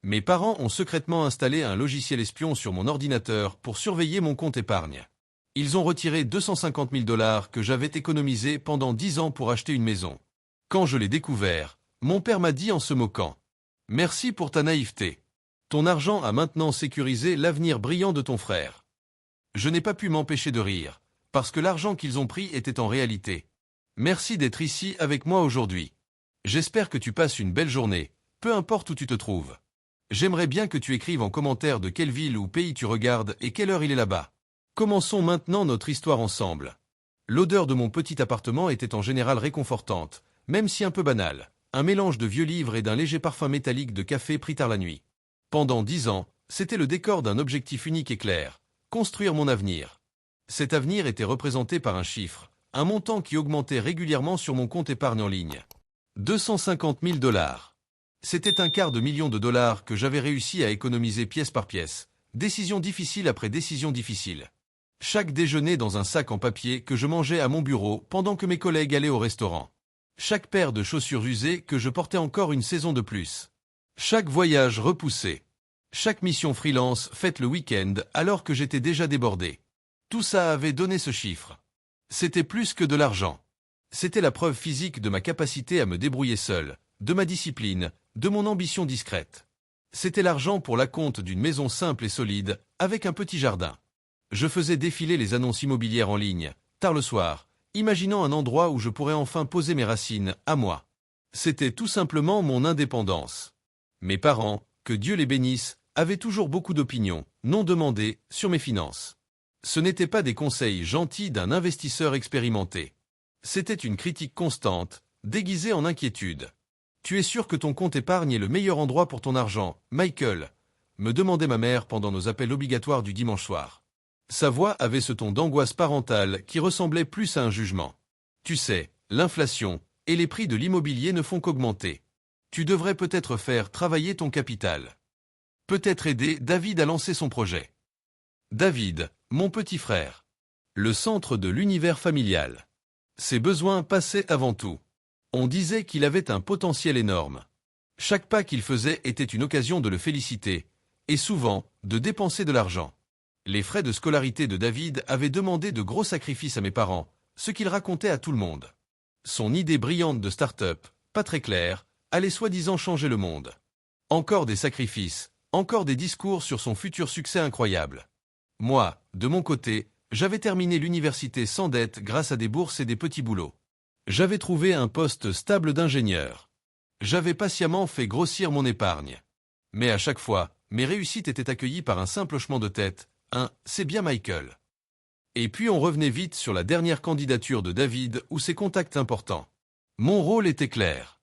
Mes parents ont secrètement installé un logiciel espion sur mon ordinateur pour surveiller mon compte épargne. Ils ont retiré 250 000 $ que j'avais économisés pendant 10 ans pour acheter une maison. Quand je l'ai découvert, mon père m'a dit en se moquant: « Merci pour ta naïveté. Ton argent a maintenant sécurisé l'avenir brillant de ton frère. » Je n'ai pas pu m'empêcher de rire, parce que l'argent qu'ils ont pris était en réalité. Merci d'être ici avec moi aujourd'hui. J'espère que tu passes une belle journée, peu importe où tu te trouves. J'aimerais bien que tu écrives en commentaire de quelle ville ou pays tu regardes et quelle heure il est là-bas. Commençons maintenant notre histoire ensemble. L'odeur de mon petit appartement était en général réconfortante, même si un peu banale, un mélange de vieux livres et d'un léger parfum métallique de café pris tard la nuit. Pendant 10 ans, c'était le décor d'un objectif unique et clair: construire mon avenir. Cet avenir était représenté par un chiffre, un montant qui augmentait régulièrement sur mon compte épargne en ligne. 250 000 $. C'était $250 000 que j'avais réussi à économiser pièce par pièce, décision difficile après décision difficile. Chaque déjeuner dans un sac en papier que je mangeais à mon bureau pendant que mes collègues allaient au restaurant. Chaque paire de chaussures usées que je portais encore une saison de plus. Chaque voyage repoussé. Chaque mission freelance faite le week-end alors que j'étais déjà débordé. Tout ça avait donné ce chiffre. C'était plus que de l'argent. C'était la preuve physique de ma capacité à me débrouiller seul, de ma discipline, de mon ambition discrète. C'était l'argent pour l'acompte d'une maison simple et solide, avec un petit jardin. Je faisais défiler les annonces immobilières en ligne, tard le soir, imaginant un endroit où je pourrais enfin poser mes racines, à moi. C'était tout simplement mon indépendance. Mes parents, que Dieu les bénisse, avaient toujours beaucoup d'opinions, non demandées, sur mes finances. Ce n'étaient pas des conseils gentils d'un investisseur expérimenté. C'était une critique constante, déguisée en inquiétude. « Tu es sûr que ton compte épargne est le meilleur endroit pour ton argent, Michael ?» me demandait ma mère pendant nos appels obligatoires du dimanche soir. Sa voix avait ce ton d'angoisse parentale qui ressemblait plus à un jugement. « Tu sais, l'inflation et les prix de l'immobilier ne font qu'augmenter. Tu devrais peut-être faire travailler ton capital. Peut-être aider David à lancer son projet. » David, mon petit frère. Le centre de l'univers familial. Ses besoins passaient avant tout. On disait qu'il avait un potentiel énorme. Chaque pas qu'il faisait était une occasion de le féliciter, et souvent, de dépenser de l'argent. Les frais de scolarité de David avaient demandé de gros sacrifices à mes parents, ce qu'il racontait à tout le monde. Son idée brillante de start-up, pas très claire, allait soi-disant changer le monde. Encore des sacrifices, encore des discours sur son futur succès incroyable. Moi, de mon côté, j'avais terminé l'université sans dette grâce à des bourses et des petits boulots. J'avais trouvé un poste stable d'ingénieur. J'avais patiemment fait grossir mon épargne. Mais à chaque fois, mes réussites étaient accueillies par un simple hochement de tête, « C'est bien Michael ». Et puis on revenait vite sur la dernière candidature de David ou ses contacts importants. Mon rôle était clair.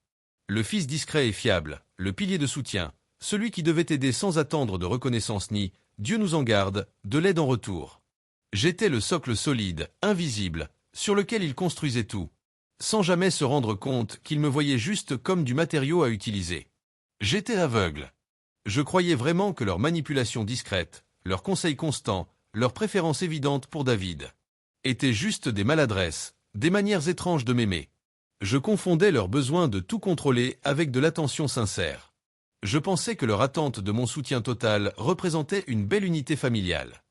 Le fils discret et fiable, le pilier de soutien, celui qui devait aider sans attendre de reconnaissance ni, Dieu nous en garde, de l'aide en retour. J'étais le socle solide, invisible, sur lequel il construisait tout, sans jamais se rendre compte qu'il me voyait juste comme du matériau à utiliser. J'étais aveugle. Je croyais vraiment que leurs manipulations discrètes, leurs conseils constants, leurs préférences évidentes pour David, étaient juste des maladresses, des manières étranges de m'aimer. Je confondais leur besoin de tout contrôler avec de l'attention sincère. Je pensais que leur attente de mon soutien total représentait une belle unité familiale.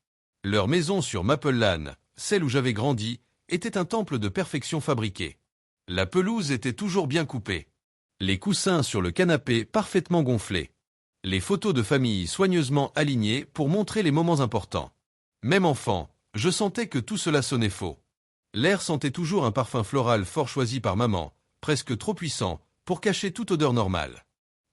Leur maison sur Maple Lane, celle où j'avais grandi, était un temple de perfection fabriqué. La pelouse était toujours bien coupée. Les coussins sur le canapé parfaitement gonflés. Les photos de famille soigneusement alignées pour montrer les moments importants. Même enfant, je sentais que tout cela sonnait faux. L'air sentait toujours un parfum floral fort choisi par maman, presque trop puissant, pour cacher toute odeur normale.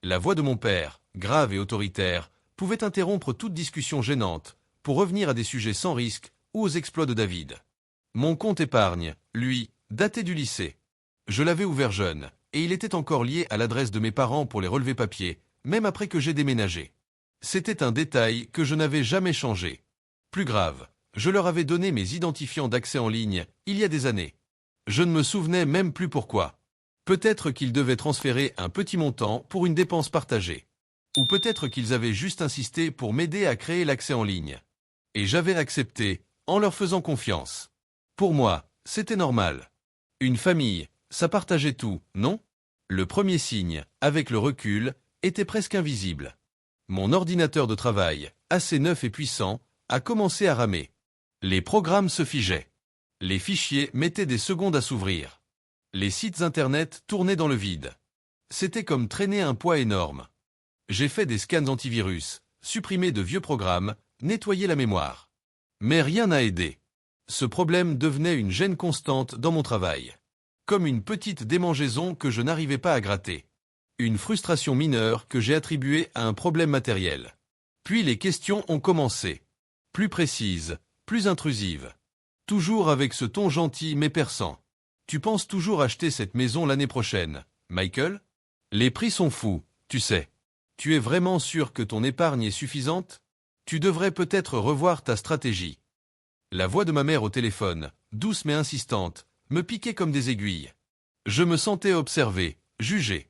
La voix de mon père, grave et autoritaire, pouvait interrompre toute discussion gênante, pour revenir à des sujets sans risque ou aux exploits de David. Mon compte épargne, lui, datait du lycée. Je l'avais ouvert jeune, et il était encore lié à l'adresse de mes parents pour les relevés papiers, même après que j'ai déménagé. C'était un détail que je n'avais jamais changé. Plus grave, je leur avais donné mes identifiants d'accès en ligne, il y a des années. Je ne me souvenais même plus pourquoi. Peut-être qu'ils devaient transférer un petit montant pour une dépense partagée. Ou peut-être qu'ils avaient juste insisté pour m'aider à créer l'accès en ligne. Et j'avais accepté, en leur faisant confiance. Pour moi, c'était normal. Une famille, ça partageait tout, non? Le premier signe, avec le recul, était presque invisible. Mon ordinateur de travail, assez neuf et puissant, a commencé à ramer. Les programmes se figeaient. Les fichiers mettaient des secondes à s'ouvrir. Les sites internet tournaient dans le vide. C'était comme traîner un poids énorme. J'ai fait des scans antivirus, supprimé de vieux programmes, nettoyé la mémoire. Mais rien n'a aidé. Ce problème devenait une gêne constante dans mon travail. Comme une petite démangeaison que je n'arrivais pas à gratter. Une frustration mineure que j'ai attribuée à un problème matériel. Puis les questions ont commencé. Plus précises, plus intrusives. Toujours avec ce ton gentil mais perçant. Tu penses toujours acheter cette maison l'année prochaine, Michael? Les prix sont fous, tu sais. Tu es vraiment sûr que ton épargne est suffisante? Tu devrais peut-être revoir ta stratégie. La voix de ma mère au téléphone, douce mais insistante, me piquait comme des aiguilles. Je me sentais observé, jugé.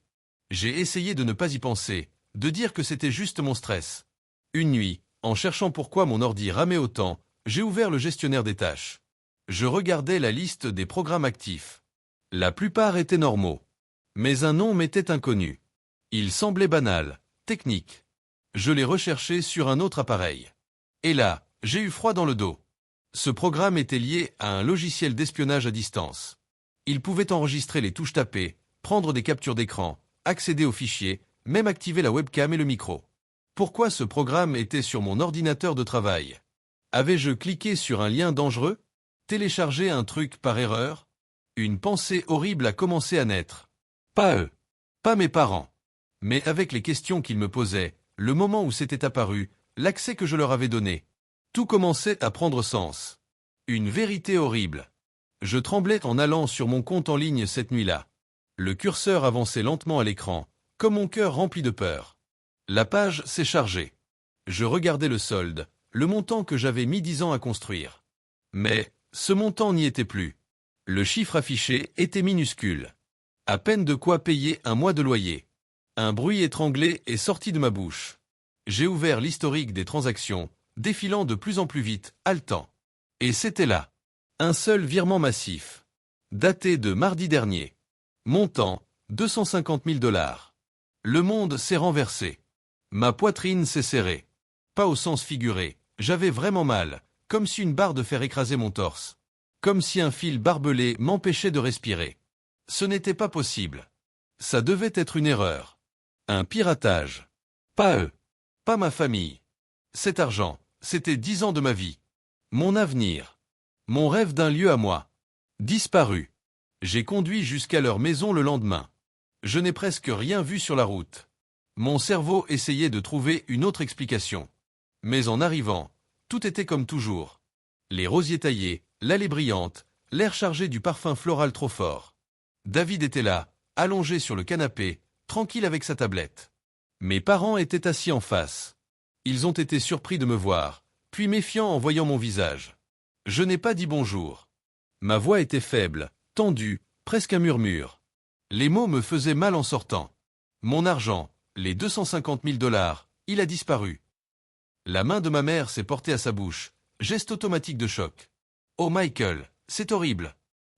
J'ai essayé de ne pas y penser, de dire que c'était juste mon stress. Une nuit, en cherchant pourquoi mon ordi ramait autant, j'ai ouvert le gestionnaire des tâches. Je regardais la liste des programmes actifs. La plupart étaient normaux. Mais un nom m'était inconnu. Il semblait banal, technique. Je l'ai recherché sur un autre appareil. Et là, j'ai eu froid dans le dos. Ce programme était lié à un logiciel d'espionnage à distance. Il pouvait enregistrer les touches tapées, prendre des captures d'écran, accéder aux fichiers, même activer la webcam et le micro. Pourquoi ce programme était sur mon ordinateur de travail? Avais-je cliqué sur un lien dangereux? Téléchargé un truc par erreur? Une pensée horrible a commencé à naître. Pas eux. Pas mes parents. Mais avec les questions qu'ils me posaient, le moment où c'était apparu, l'accès que je leur avais donné. Tout commençait à prendre sens. Une vérité horrible. Je tremblais en allant sur mon compte en ligne cette nuit-là. Le curseur avançait lentement à l'écran, comme mon cœur rempli de peur. La page s'est chargée. Je regardais le solde, le montant que j'avais mis 10 ans à construire. Mais, ce montant n'y était plus. Le chiffre affiché était minuscule. À peine de quoi payer un mois de loyer. Un bruit étranglé est sorti de ma bouche. J'ai ouvert l'historique des transactions, défilant de plus en plus vite, haletant. Et c'était là. Un seul virement massif. Daté de mardi dernier. Montant, 250 000 $. Le monde s'est renversé. Ma poitrine s'est serrée. Pas au sens figuré, j'avais vraiment mal, comme si une barre de fer écrasait mon torse. Comme si un fil barbelé m'empêchait de respirer. Ce n'était pas possible. Ça devait être une erreur. Un piratage. Pas eux. Pas ma famille. Cet argent, c'était 10 ans de ma vie. Mon avenir. Mon rêve d'un lieu à moi. Disparu. J'ai conduit jusqu'à leur maison le lendemain. Je n'ai presque rien vu sur la route. Mon cerveau essayait de trouver une autre explication. Mais en arrivant, tout était comme toujours. Les rosiers taillés, l'allée brillante, l'air chargé du parfum floral trop fort. David était là, allongé sur le canapé, tranquille avec sa tablette. Mes parents étaient assis en face. Ils ont été surpris de me voir, puis méfiants en voyant mon visage. Je n'ai pas dit bonjour. Ma voix était faible, tendue, presque un murmure. Les mots me faisaient mal en sortant. Mon argent, les 250 000 $, il a disparu. La main de ma mère s'est portée à sa bouche, geste automatique de choc. Oh Michael, c'est horrible.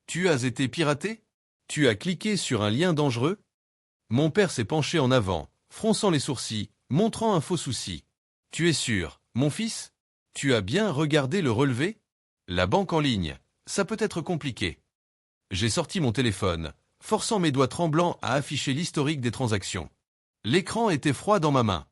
Tu as été piraté? Tu as cliqué sur un lien dangereux? Mon père s'est penché en avant, fronçant les sourcils, montrant un faux souci. Tu es sûr, mon fils? Tu as bien regardé le relevé? La banque en ligne, ça peut être compliqué. J'ai sorti mon téléphone, forçant mes doigts tremblants à afficher l'historique des transactions. L'écran était froid dans ma main.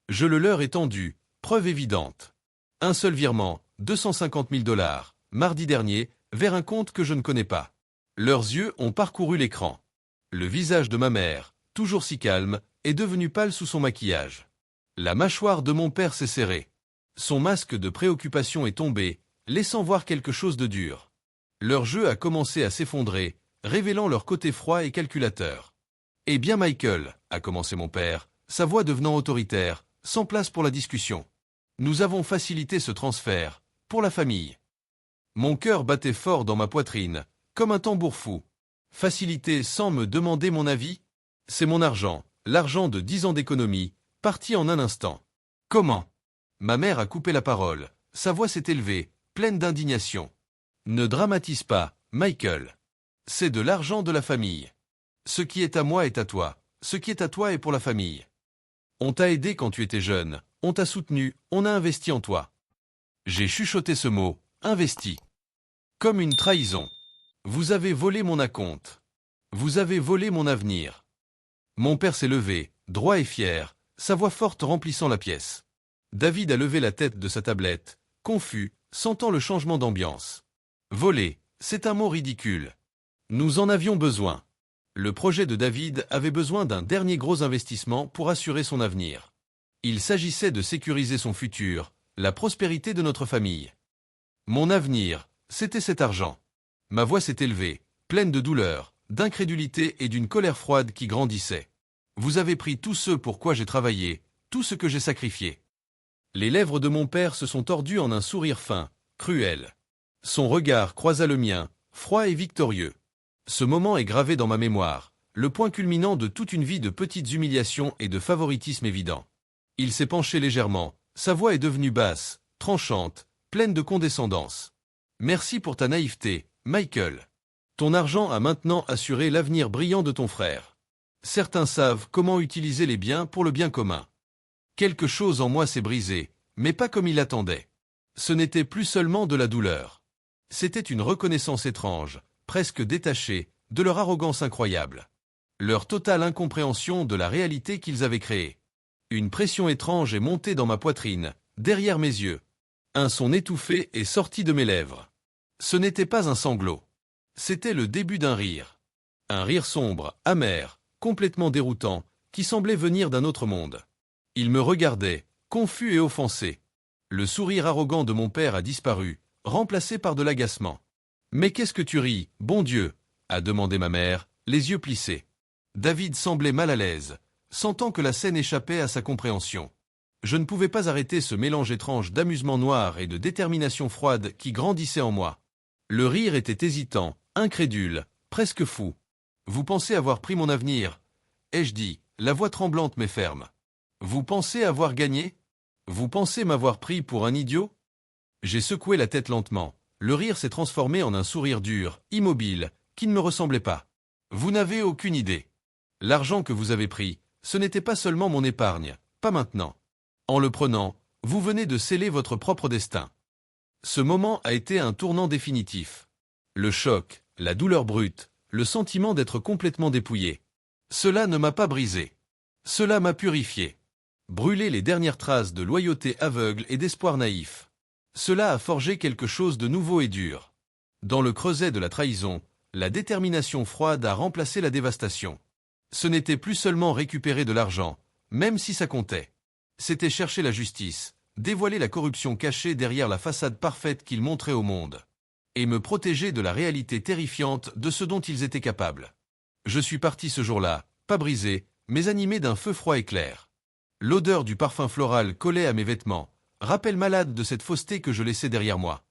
Je le leur ai tendu, preuve évidente. Un seul virement, 250 000 $, mardi dernier, vers un compte que je ne connais pas. Leurs yeux ont parcouru l'écran. Le visage de ma mère, toujours si calme, est devenu pâle sous son maquillage. La mâchoire de mon père s'est serrée. Son masque de préoccupation est tombé, laissant voir quelque chose de dur. Leur jeu a commencé à s'effondrer, révélant leur côté froid et calculateur. « Eh bien Michael, a commencé mon père, sa voix devenant autoritaire, sans place pour la discussion. Nous avons facilité ce transfert, pour la famille. Mon cœur battait fort dans ma poitrine, comme un tambour fou. Facilité sans me demander mon avis? C'est mon argent, l'argent de 10 ans d'économie, parti en un instant. Comment? Ma mère a coupé la parole, sa voix s'est élevée, pleine d'indignation. Ne dramatise pas, Michael. C'est de l'argent de la famille. Ce qui est à moi est à toi, ce qui est à toi est pour la famille. On t'a aidé quand tu étais jeune, on t'a soutenu, on a investi en toi. J'ai chuchoté ce mot, investi. Comme une trahison. Vous avez volé mon acompte. Vous avez volé mon avenir. Mon père s'est levé, droit et fier, sa voix forte remplissant la pièce. David a levé la tête de sa tablette, confus, sentant le changement d'ambiance. Voler, c'est un mot ridicule. Nous en avions besoin. Le projet de David avait besoin d'un dernier gros investissement pour assurer son avenir. Il s'agissait de sécuriser son futur, la prospérité de notre famille. Mon avenir, c'était cet argent. Ma voix s'est élevée, pleine de douleur, d'incrédulité et d'une colère froide qui grandissait. Vous avez pris tout ce pour quoi j'ai travaillé, tout ce que j'ai sacrifié. Les lèvres de mon père se sont tordues en un sourire fin, cruel. Son regard croisa le mien, froid et victorieux. Ce moment est gravé dans ma mémoire, le point culminant de toute une vie de petites humiliations et de favoritisme évident. Il s'est penché légèrement, sa voix est devenue basse, tranchante, pleine de condescendance. Merci pour ta naïveté, Michael. Ton argent a maintenant assuré l'avenir brillant de ton frère. Certains savent comment utiliser les biens pour le bien commun. Quelque chose en moi s'est brisé, mais pas comme il attendait. Ce n'était plus seulement de la douleur. C'était une reconnaissance étrange, presque détachée, de leur arrogance incroyable. Leur totale incompréhension de la réalité qu'ils avaient créée. Une pression étrange est montée dans ma poitrine, derrière mes yeux. Un son étouffé est sorti de mes lèvres. Ce n'était pas un sanglot. C'était le début d'un rire. Un rire sombre, amer, complètement déroutant, qui semblait venir d'un autre monde. Il me regardait, confus et offensé. Le sourire arrogant de mon père a disparu, remplacé par de l'agacement. « Mais qu'est-ce que tu ris, bon Dieu » a demandé ma mère, les yeux plissés. David semblait mal à l'aise, sentant que la scène échappait à sa compréhension. Je ne pouvais pas arrêter ce mélange étrange d'amusement noir et de détermination froide qui grandissait en moi. Le rire était hésitant, incrédule, presque fou. « Vous pensez avoir pris mon avenir » ai-je dit, la voix tremblante mais ferme. « Vous pensez avoir gagné ? Vous pensez m'avoir pris pour un idiot ?» J'ai secoué la tête lentement. Le rire s'est transformé en un sourire dur, immobile, qui ne me ressemblait pas. « Vous n'avez aucune idée. L'argent que vous avez pris, ce n'était pas seulement mon épargne, pas maintenant. En le prenant, vous venez de sceller votre propre destin. » Ce moment a été un tournant définitif. Le choc, la douleur brute, le sentiment d'être complètement dépouillé. Cela ne m'a pas brisé. Cela m'a purifié. Brûlé les dernières traces de loyauté aveugle et d'espoir naïf. Cela a forgé quelque chose de nouveau et dur. Dans le creuset de la trahison, la détermination froide a remplacé la dévastation. Ce n'était plus seulement récupérer de l'argent, même si ça comptait. C'était chercher la justice, dévoiler la corruption cachée derrière la façade parfaite qu'ils montraient au monde. Et me protéger de la réalité terrifiante de ce dont ils étaient capables. Je suis parti ce jour-là, pas brisé, mais animé d'un feu froid et clair. L'odeur du parfum floral collait à mes vêtements, rappel malade de cette fausseté que je laissais derrière moi.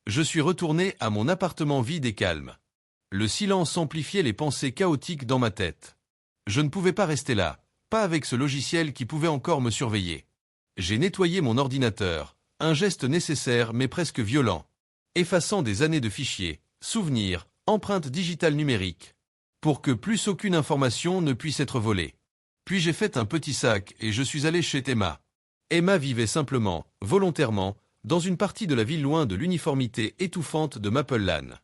Je suis retourné à mon appartement vide et calme. Le silence amplifiait les pensées chaotiques dans ma tête. Je ne pouvais pas rester là, pas avec ce logiciel qui pouvait encore me surveiller. J'ai nettoyé mon ordinateur, un geste nécessaire mais presque violent, effaçant des années de fichiers, souvenirs, empreintes digitales numériques, pour que plus aucune information ne puisse être volée. Puis j'ai fait un petit sac et je suis allé chez Emma. Emma vivait simplement, volontairement, dans une partie de la ville loin de l'uniformité étouffante de Maple Lane.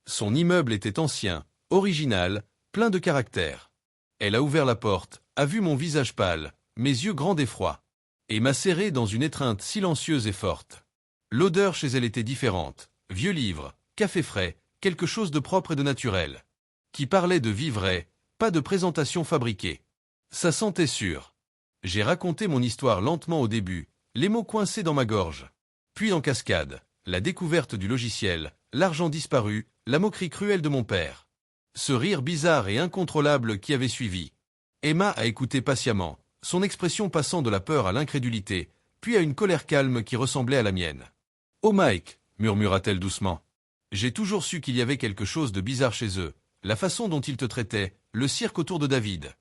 Son immeuble était ancien, original, plein de caractère. Elle a ouvert la porte, a vu mon visage pâle, mes yeux grands d'effroi, et m'a serré dans une étreinte silencieuse et forte. L'odeur chez elle était différente, vieux livres, café frais, quelque chose de propre et de naturel, qui parlait de vie vraie, pas de présentation fabriquée. Ça sentait sûr. J'ai raconté mon histoire lentement au début, les mots coincés dans ma gorge. Puis en cascade, la découverte du logiciel, l'argent disparu, la moquerie cruelle de mon père. Ce rire bizarre et incontrôlable qui avait suivi. Emma a écouté patiemment, son expression passant de la peur à l'incrédulité, puis à une colère calme qui ressemblait à la mienne. « Oh Mike !» murmura-t-elle doucement. « J'ai toujours su qu'il y avait quelque chose de bizarre chez eux, la façon dont ils te traitaient, le cirque autour de David.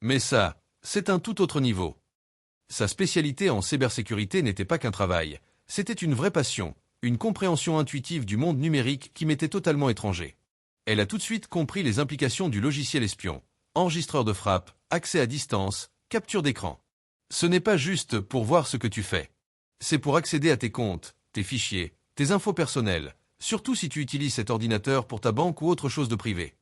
Mais ça, c'est un tout autre niveau. » Sa spécialité en cybersécurité n'était pas qu'un travail, c'était une vraie passion, une compréhension intuitive du monde numérique qui m'était totalement étranger. Elle a tout de suite compris les implications du logiciel espion, enregistreur de frappe, accès à distance, capture d'écran. Ce n'est pas juste pour voir ce que tu fais. C'est pour accéder à tes comptes, tes fichiers, tes infos personnelles, surtout si tu utilises cet ordinateur pour ta banque ou autre chose de privé.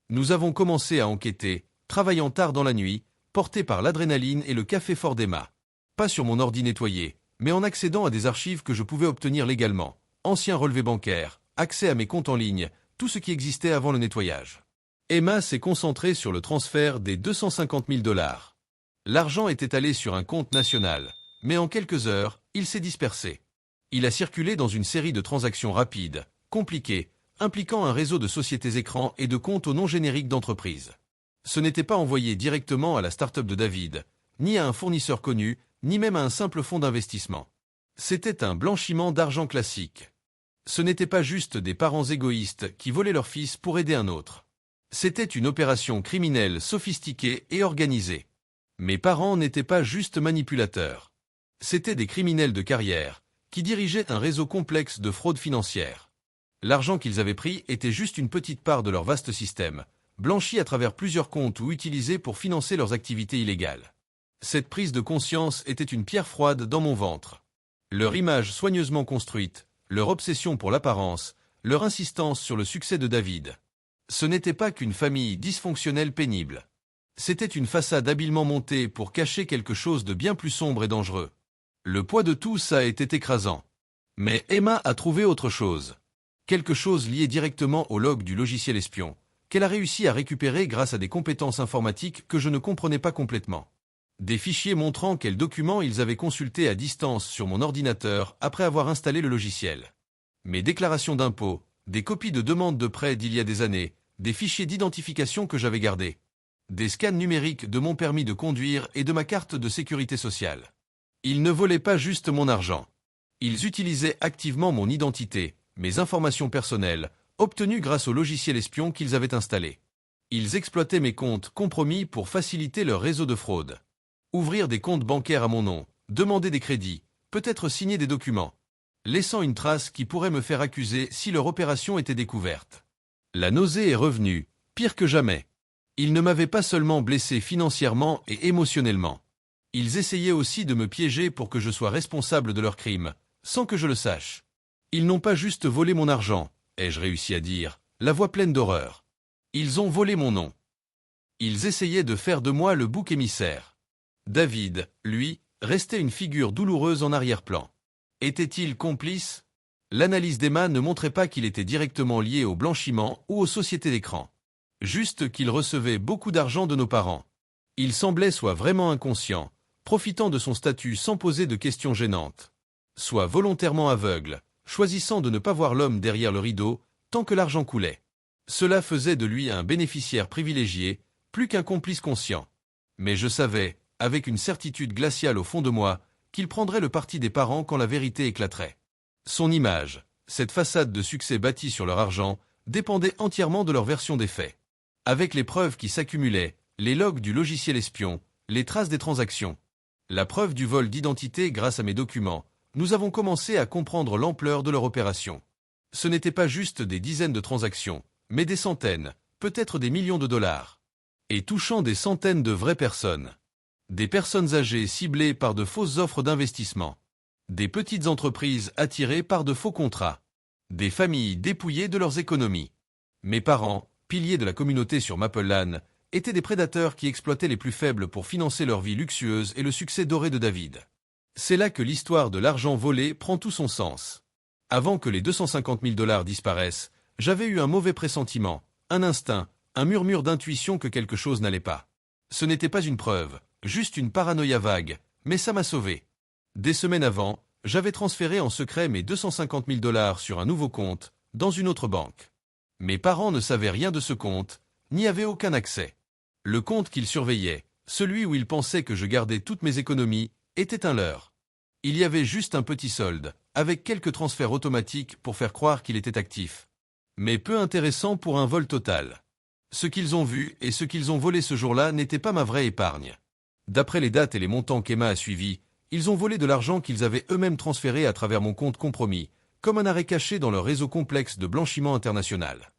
Nous avons commencé à enquêter, travaillant tard dans la nuit, portés par l'adrénaline et le café fort d'Emma. Pas sur mon ordi nettoyé, mais en accédant à des archives que je pouvais obtenir légalement, anciens relevés bancaires, accès à mes comptes en ligne, tout ce qui existait avant le nettoyage. Emma s'est concentrée sur le transfert des 250 000 $. L'argent était allé sur un compte national, mais en quelques heures, il s'est dispersé. Il a circulé dans une série de transactions rapides, compliquées, impliquant un réseau de sociétés écrans et de comptes au nom générique d'entreprises. Ce n'était pas envoyé directement à la start-up de David, ni à un fournisseur connu, ni même à un simple fonds d'investissement. C'était un blanchiment d'argent classique. Ce n'était pas juste des parents égoïstes qui volaient leur fils pour aider un autre. C'était une opération criminelle sophistiquée et organisée. Mes parents n'étaient pas juste manipulateurs. C'étaient des criminels de carrière, qui dirigeaient un réseau complexe de fraude financière. L'argent qu'ils avaient pris était juste une petite part de leur vaste système, blanchi à travers plusieurs comptes ou utilisé pour financer leurs activités illégales. Cette prise de conscience était une pierre froide dans mon ventre. Leur image soigneusement construite, leur obsession pour l'apparence, leur insistance sur le succès de David. Ce n'était pas qu'une famille dysfonctionnelle pénible. C'était une façade habilement montée pour cacher quelque chose de bien plus sombre et dangereux. Le poids de tout ça était écrasant. Mais Emma a trouvé autre chose. Quelque chose lié directement au log du logiciel espion, qu'elle a réussi à récupérer grâce à des compétences informatiques que je ne comprenais pas complètement. Des fichiers montrant quels documents ils avaient consultés à distance sur mon ordinateur après avoir installé le logiciel. Mes déclarations d'impôts, des copies de demandes de prêt d'il y a des années, des fichiers d'identification que j'avais gardés. Des scans numériques de mon permis de conduire et de ma carte de sécurité sociale. Ils ne volaient pas juste mon argent. Ils utilisaient activement mon identité, mes informations personnelles, obtenues grâce au logiciel espion qu'ils avaient installé. Ils exploitaient mes comptes compromis pour faciliter leur réseau de fraude. Ouvrir des comptes bancaires à mon nom, demander des crédits, peut-être signer des documents, laissant une trace qui pourrait me faire accuser si leur opération était découverte. La nausée est revenue, pire que jamais. Ils ne m'avaient pas seulement blessé financièrement et émotionnellement. Ils essayaient aussi de me piéger pour que je sois responsable de leurs crimes, sans que je le sache. Ils n'ont pas juste volé mon argent, ai-je réussi à dire, la voix pleine d'horreur. Ils ont volé mon nom. Ils essayaient de faire de moi le bouc émissaire. David, lui, restait une figure douloureuse en arrière-plan. Était-il complice? L'analyse d'Emma ne montrait pas qu'il était directement lié au blanchiment ou aux sociétés d'écran. Juste qu'il recevait beaucoup d'argent de nos parents. Il semblait soit vraiment inconscient, profitant de son statut sans poser de questions gênantes. Soit volontairement aveugle, choisissant de ne pas voir l'homme derrière le rideau, tant que l'argent coulait. Cela faisait de lui un bénéficiaire privilégié, plus qu'un complice conscient. Mais je savais, avec une certitude glaciale au fond de moi, qu'il prendrait le parti des parents quand la vérité éclaterait. Son image, cette façade de succès bâtie sur leur argent, dépendait entièrement de leur version des faits. Avec les preuves qui s'accumulaient, les logs du logiciel espion, les traces des transactions, la preuve du vol d'identité grâce à mes documents, nous avons commencé à comprendre l'ampleur de leur opération. Ce n'était pas juste des dizaines de transactions, mais des centaines, peut-être des millions de dollars. Et touchant des centaines de vraies personnes. Des personnes âgées ciblées par de fausses offres d'investissement. Des petites entreprises attirées par de faux contrats. Des familles dépouillées de leurs économies. Mes parents, piliers de la communauté sur Mapleland, étaient des prédateurs qui exploitaient les plus faibles pour financer leur vie luxueuse et le succès doré de David. C'est là que l'histoire de l'argent volé prend tout son sens. Avant que les 250 000 $ disparaissent, j'avais eu un mauvais pressentiment, un instinct, un murmure d'intuition que quelque chose n'allait pas. Ce n'était pas une preuve, juste une paranoïa vague, mais ça m'a sauvé. Des semaines avant, j'avais transféré en secret mes 250 000 $ sur un nouveau compte, dans une autre banque. Mes parents ne savaient rien de ce compte, n'y avaient aucun accès. Le compte qu'ils surveillaient, celui où ils pensaient que je gardais toutes mes économies, était un leur. Il y avait juste un petit solde, avec quelques transferts automatiques pour faire croire qu'il était actif. Mais peu intéressant pour un vol total. Ce qu'ils ont vu et ce qu'ils ont volé ce jour-là n'était pas ma vraie épargne. D'après les dates et les montants qu'Emma a suivis, ils ont volé de l'argent qu'ils avaient eux-mêmes transféré à travers mon compte compromis, comme un arrêt caché dans leur réseau complexe de blanchiment international.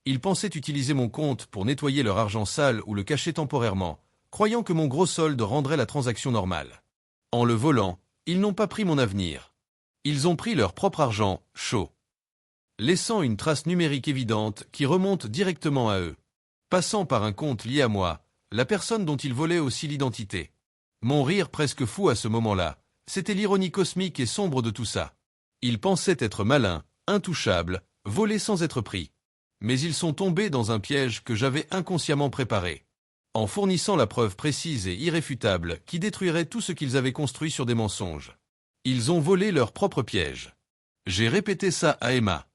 Ils pensaient utiliser mon compte pour nettoyer leur argent sale ou le cacher temporairement, croyant que mon gros solde rendrait la transaction normale. En le volant, ils n'ont pas pris mon avenir. Ils ont pris leur propre argent, chaud, laissant une trace numérique évidente qui remonte directement à eux. Passant par un compte lié à moi, la personne dont ils volaient aussi l'identité. Mon rire presque fou à ce moment-là, c'était l'ironie cosmique et sombre de tout ça. Ils pensaient être malins, intouchables, volés sans être pris. Mais ils sont tombés dans un piège que j'avais inconsciemment préparé. En fournissant la preuve précise et irréfutable qui détruirait tout ce qu'ils avaient construit sur des mensonges. Ils ont volé leur propre piège. J'ai répété ça à Emma.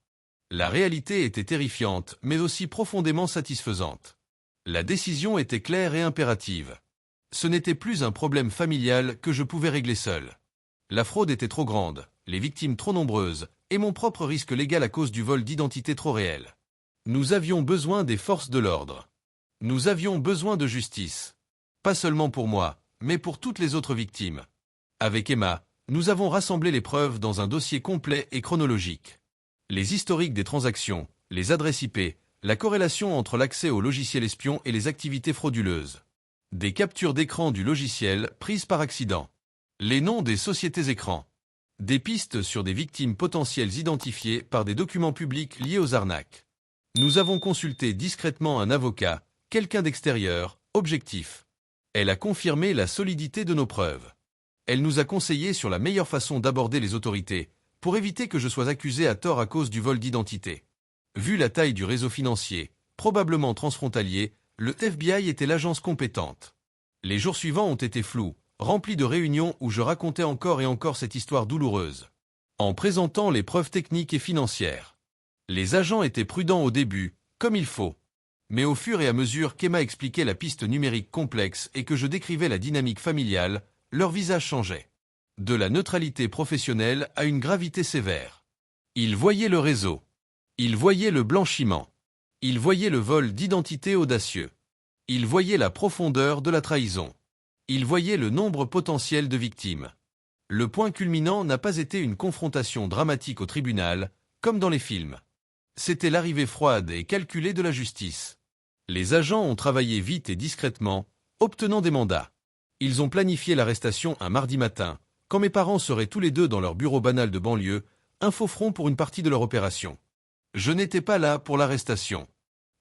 La réalité était terrifiante, mais aussi profondément satisfaisante. La décision était claire et impérative. Ce n'était plus un problème familial que je pouvais régler seul. La fraude était trop grande, les victimes trop nombreuses, et mon propre risque légal à cause du vol d'identité trop réel. Nous avions besoin des forces de l'ordre. Nous avions besoin de justice. Pas seulement pour moi, mais pour toutes les autres victimes. Avec Emma, nous avons rassemblé les preuves dans un dossier complet et chronologique. Les historiques des transactions, les adresses IP, la corrélation entre l'accès au logiciel espion et les activités frauduleuses. Des captures d'écran du logiciel prises par accident. Les noms des sociétés écrans. Des pistes sur des victimes potentielles identifiées par des documents publics liés aux arnaques. Nous avons consulté discrètement un avocat, quelqu'un d'extérieur, objectif. Elle a confirmé la solidité de nos preuves. Elle nous a conseillé sur la meilleure façon d'aborder les autorités, pour éviter que je sois accusé à tort à cause du vol d'identité. Vu la taille du réseau financier, probablement transfrontalier, le FBI était l'agence compétente. Les jours suivants ont été flous, remplis de réunions où je racontais encore et encore cette histoire douloureuse. En présentant les preuves techniques et financières. Les agents étaient prudents au début, comme il faut. Mais au fur et à mesure qu'Emma expliquait la piste numérique complexe et que je décrivais la dynamique familiale, leur visage changeait. De la neutralité professionnelle à une gravité sévère. Ils voyaient le réseau. Ils voyaient le blanchiment. Ils voyaient le vol d'identité audacieux. Ils voyaient la profondeur de la trahison. Ils voyaient le nombre potentiel de victimes. Le point culminant n'a pas été une confrontation dramatique au tribunal, comme dans les films. C'était l'arrivée froide et calculée de la justice. Les agents ont travaillé vite et discrètement, obtenant des mandats. Ils ont planifié l'arrestation un mardi matin, quand mes parents seraient tous les deux dans leur bureau banal de banlieue, un faux front pour une partie de leur opération. Je n'étais pas là pour l'arrestation.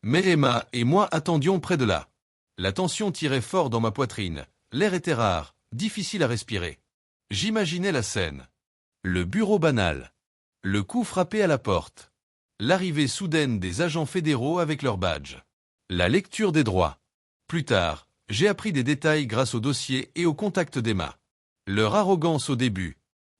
Mais Emma et moi attendions près de là. La tension tirait fort dans ma poitrine, l'air était rare, difficile à respirer. J'imaginais la scène. Le bureau banal. Le coup frappé à la porte. L'arrivée soudaine des agents fédéraux avec leurs badges. La lecture des droits. Plus tard, j'ai appris des détails grâce au dossier et au contact d'Emma. Leur arrogance au début.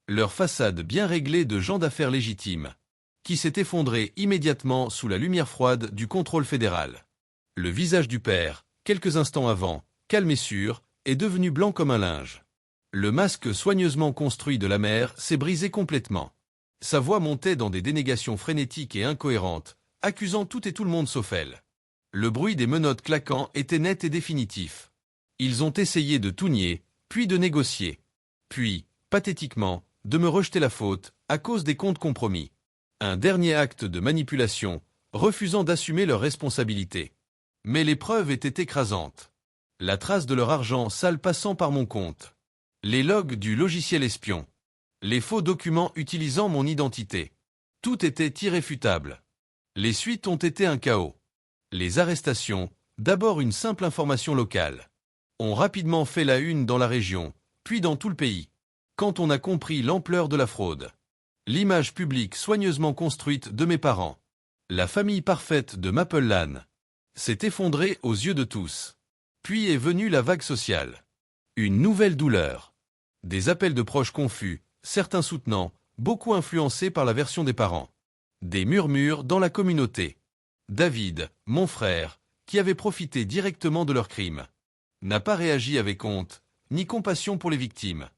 Leur façade bien réglée de gens d'affaires légitimes. Qui s'est effondrée immédiatement sous la lumière froide du contrôle fédéral. Le visage du père, quelques instants avant, calme et sûr, est devenu blanc comme un linge. Le masque soigneusement construit de la mère s'est brisé complètement. Sa voix montait dans des dénégations frénétiques et incohérentes, accusant tout et tout le monde sauf elle. Le bruit des menottes claquant était net et définitif. Ils ont essayé de tout nier, puis de négocier. Puis, pathétiquement, de me rejeter la faute, à cause des comptes compromis. Un dernier acte de manipulation, refusant d'assumer leurs responsabilités. Mais les preuves étaient écrasantes. La trace de leur argent sale passant par mon compte. Les logs du logiciel espion. Les faux documents utilisant mon identité. Tout était irréfutable. Les suites ont été un chaos. Les arrestations, d'abord une simple information locale, ont rapidement fait la une dans la région, puis dans tout le pays. Quand on a compris l'ampleur de la fraude. L'image publique soigneusement construite de mes parents. La famille parfaite de Maple-Lan. S'est effondrée aux yeux de tous. Puis est venue la vague sociale. Une nouvelle douleur. Des appels de proches confus, certains soutenants, beaucoup influencés par la version des parents. Des murmures dans la communauté. David, mon frère, qui avait profité directement de leur crime, n'a pas réagi avec honte, ni compassion pour les victimes,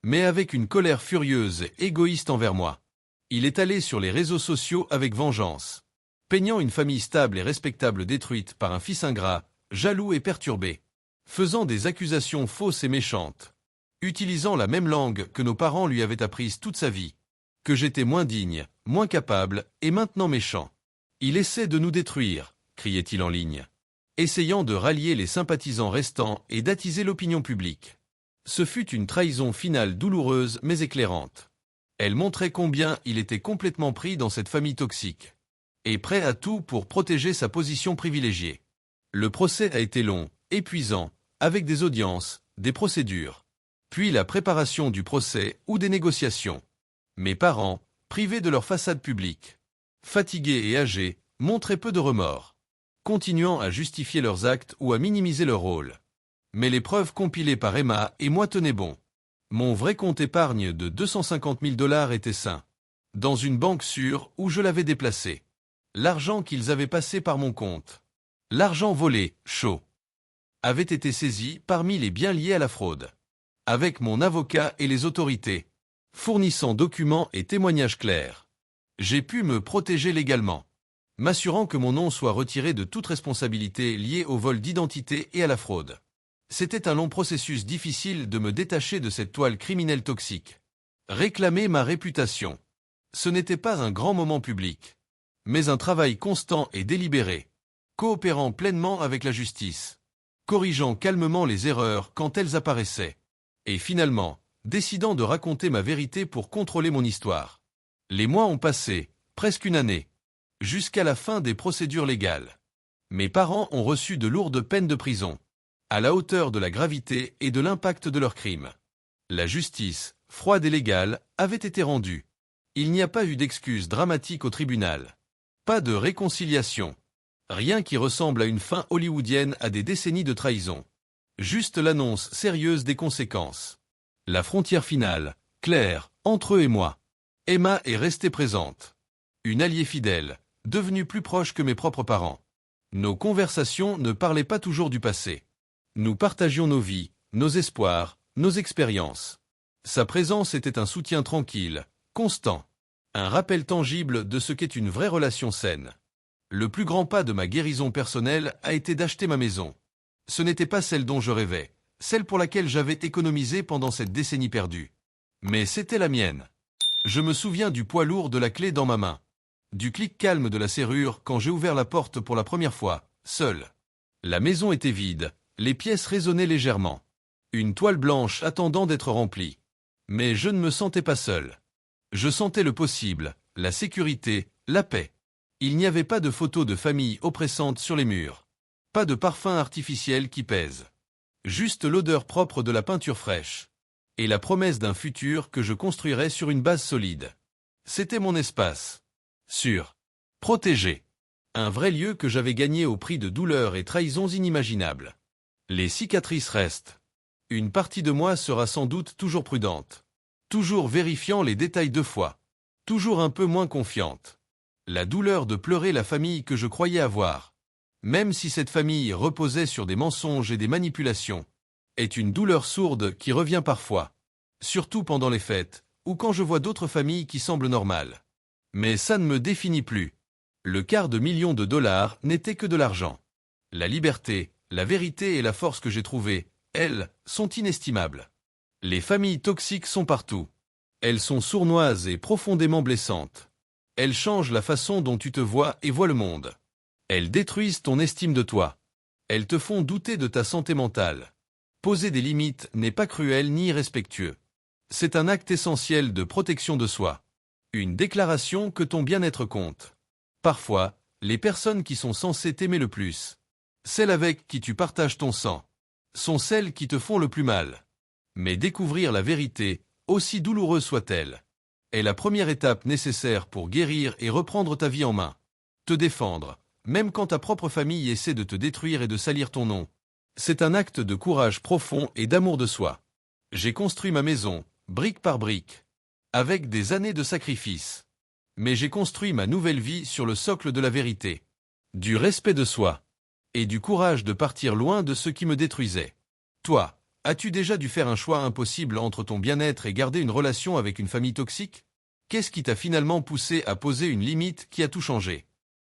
mais avec une colère furieuse et égoïste envers moi. Il est allé sur les réseaux sociaux avec vengeance, peignant une famille stable et respectable détruite par un fils ingrat, jaloux et perturbé, faisant des accusations fausses et méchantes, utilisant la même langue que nos parents lui avaient apprise toute sa vie, que j'étais moins digne, moins capable et maintenant méchant. Il essaie de nous détruire, criait-il en ligne, essayant de rallier les sympathisants restants et d'attiser l'opinion publique. Ce fut une trahison finale douloureuse mais éclairante. Elle montrait combien il était complètement pris dans cette famille toxique. Et prêt à tout pour protéger sa position privilégiée. Le procès a été long, épuisant, avec des audiences, des procédures. Puis la préparation du procès ou des négociations. Mes parents, privés de leur façade publique, fatigués et âgés, montraient peu de remords, continuant à justifier leurs actes ou à minimiser leur rôle. Mais les preuves compilées par Emma et moi tenaient bon. Mon vrai compte épargne de 250 000 $ était sain. Dans une banque sûre où je l'avais déplacé. L'argent qu'ils avaient passé par mon compte. L'argent volé, chaud, avait été saisi parmi les biens liés à la fraude. Avec mon avocat et les autorités, fournissant documents et témoignages clairs. J'ai pu me protéger légalement, m'assurant que mon nom soit retiré de toute responsabilité liée au vol d'identité et à la fraude. C'était un long processus difficile de me détacher de cette toile criminelle toxique. Réclamer ma réputation. Ce n'était pas un grand moment public, mais un travail constant et délibéré, coopérant pleinement avec la justice, corrigeant calmement les erreurs quand elles apparaissaient, et finalement, décidant de raconter ma vérité pour contrôler mon histoire. Les mois ont passé, presque une année, jusqu'à la fin des procédures légales. Mes parents ont reçu de lourdes peines de prison, à la hauteur de la gravité et de l'impact de leurs crimes. La justice, froide et légale, avait été rendue. Il n'y a pas eu d'excuses dramatiques au tribunal. Pas de réconciliation. Rien qui ressemble à une fin hollywoodienne à des décennies de trahison. Juste l'annonce sérieuse des conséquences. La frontière finale, claire, entre eux et moi. Emma est restée présente. Une alliée fidèle, devenue plus proche que mes propres parents. Nos conversations ne parlaient pas toujours du passé. Nous partagions nos vies, nos espoirs, nos expériences. Sa présence était un soutien tranquille, constant. Un rappel tangible de ce qu'est une vraie relation saine. Le plus grand pas de ma guérison personnelle a été d'acheter ma maison. Ce n'était pas celle dont je rêvais, celle pour laquelle j'avais économisé pendant cette décennie perdue. Mais c'était la mienne. Je me souviens du poids lourd de la clé dans ma main. Du clic calme de la serrure quand j'ai ouvert la porte pour la première fois, seul. La maison était vide, les pièces résonnaient légèrement. Une toile blanche attendant d'être remplie. Mais je ne me sentais pas seul. Je sentais le possible, la sécurité, la paix. Il n'y avait pas de photos de famille oppressantes sur les murs. Pas de parfum artificiel qui pèse. Juste l'odeur propre de la peinture fraîche. Et la promesse d'un futur que je construirais sur une base solide. C'était mon espace. Sûr. Protégé. Un vrai lieu que j'avais gagné au prix de douleurs et trahisons inimaginables. Les cicatrices restent. Une partie de moi sera sans doute toujours prudente. Toujours vérifiant les détails 2 fois. Toujours un peu moins confiante. La douleur de pleurer la famille que je croyais avoir, même si cette famille reposait sur des mensonges et des manipulations, est une douleur sourde qui revient parfois, surtout pendant les fêtes, ou quand je vois d'autres familles qui semblent normales. Mais ça ne me définit plus. Le $250 000 n'était que de l'argent. La liberté, la vérité et la force que j'ai trouvées, elles, sont inestimables. Les familles toxiques sont partout. Elles sont sournoises et profondément blessantes. Elles changent la façon dont tu te vois et vois le monde. Elles détruisent ton estime de toi. Elles te font douter de ta santé mentale. Poser des limites n'est pas cruel ni irrespectueux. C'est un acte essentiel de protection de soi. Une déclaration que ton bien-être compte. Parfois, les personnes qui sont censées t'aimer le plus, celles avec qui tu partages ton sang, sont celles qui te font le plus mal. Mais découvrir la vérité, aussi douloureuse soit-elle, est la première étape nécessaire pour guérir et reprendre ta vie en main. Te défendre, même quand ta propre famille essaie de te détruire et de salir ton nom. C'est un acte de courage profond et d'amour de soi. J'ai construit ma maison, brique par brique, avec des années de sacrifice. Mais j'ai construit ma nouvelle vie sur le socle de la vérité, du respect de soi, et du courage de partir loin de ce qui me détruisait. Toi, as-tu déjà dû faire un choix impossible entre ton bien-être et garder une relation avec une famille toxique? Qu'est-ce qui t'a finalement poussé à poser une limite qui a tout changé?